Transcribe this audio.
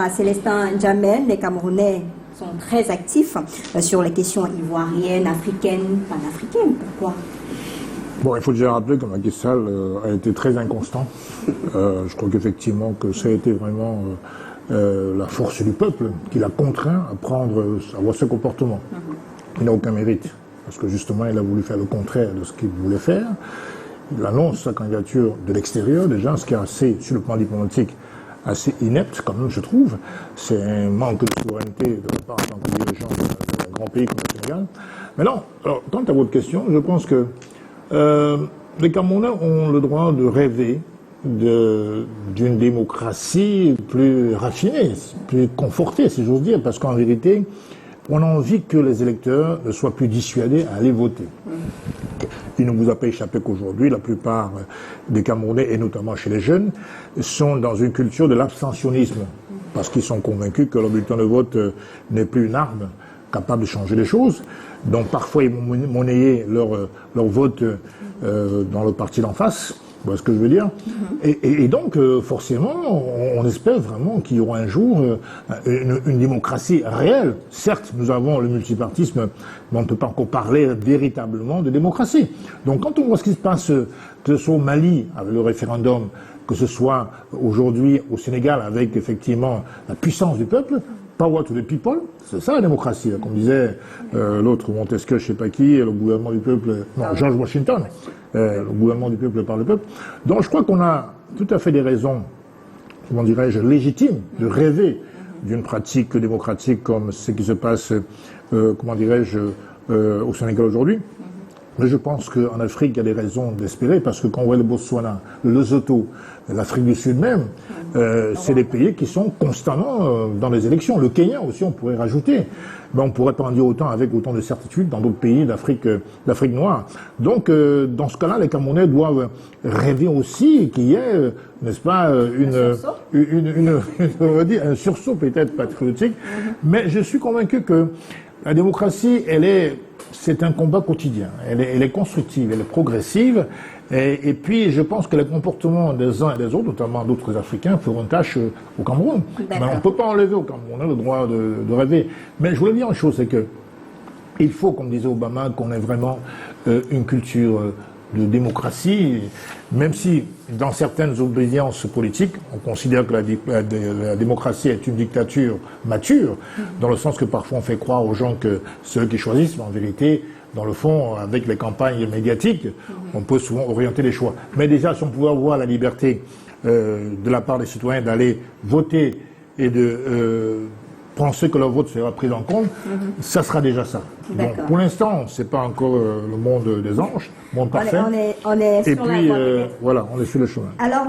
à Célestin Djamel, les Camerounais sont très actifs sur les questions ivoiriennes, africaines, panafricaines. Pourquoi? Bon, il faut déjà rappeler que Macky Sall a été très inconstant. Je crois qu'effectivement que ça a été vraiment la force du peuple qui l'a contraint à avoir ce comportement. Il n'a aucun mérite, parce que justement il a voulu faire le contraire de ce qu'il voulait faire. Il annonce sa candidature de l'extérieur, déjà, ce qui est assez, sur le plan diplomatique, assez inepte quand même, je trouve. C'est un manque de souveraineté de la part en tant que dirigeant d'un grand pays comme le Sénégal. Mais non, alors, quant à votre question, je pense que les Camerounais ont le droit de rêver d'une démocratie plus raffinée, plus confortée, si j'ose dire, parce qu'en vérité, on a envie que les électeurs ne soient plus dissuadés à aller voter. Il ne vous a pas échappé qu'aujourd'hui, la plupart des Camerounais, et notamment chez les jeunes, sont dans une culture de l'abstentionnisme, parce qu'ils sont convaincus que leur bulletin de vote n'est plus une arme capable de changer les choses. Donc parfois, ils vont monnayer leur vote dans le parti d'en face. Vous voyez ce que je veux dire? Et donc, forcément, on espère vraiment qu'il y aura un jour une démocratie réelle. Certes, nous avons le multipartisme, mais on ne peut pas encore parler véritablement de démocratie. Donc, quand on voit ce qui se passe, que ce soit au Mali, avec le référendum, que ce soit aujourd'hui au Sénégal, avec effectivement la puissance du peuple, power to the people, c'est ça la démocratie, comme disait l'autre Montesquieu, je sais pas qui, le gouvernement du peuple, non, George Washington, le gouvernement du peuple par le peuple. Donc je crois qu'on a tout à fait des raisons, comment dirais-je, légitimes de rêver d'une pratique démocratique comme ce qui se passe, comment dirais-je, au Sénégal aujourd'hui. Mais je pense qu'en Afrique, il y a des raisons d'espérer, parce que quand on voit le Botswana, le Lesotho, l'Afrique du Sud même, c'est des pays qui sont constamment dans les élections. Le Kenya aussi, on pourrait rajouter. Mais on pourrait pas en dire autant avec autant de certitude dans d'autres pays d'Afrique noire. Donc, dans ce cas-là, les Camerounais doivent rêver aussi qu'il y ait, n'est-ce pas, un sursaut peut-être patriotique. Mais je suis convaincu que la démocratie, c'est un combat quotidien. Elle est constructive, elle est progressive. Et puis, je pense que les comportements des uns et des autres, notamment d'autres Africains, feront tâche au Cameroun. Mais on ne peut pas enlever au Cameroun le droit de rêver. Mais je voulais dire une chose, c'est que il faut, comme disait Obama, qu'on ait vraiment une culture de démocratie, même si dans certaines obédiences politiques, on considère que la démocratie est une dictature mature, dans le sens que parfois on fait croire aux gens que c'est eux qui choisissent, mais en vérité, dans le fond, avec les campagnes médiatiques, on peut souvent orienter les choix. Mais déjà, si on pouvait avoir la liberté de la part des citoyens d'aller voter et de penser que leur vote sera pris en compte, ça sera déjà ça. Donc, pour l'instant, c'est pas encore le monde des anges, monde parfait. On est sur la voie. Voilà, on est sur le chemin. Alors,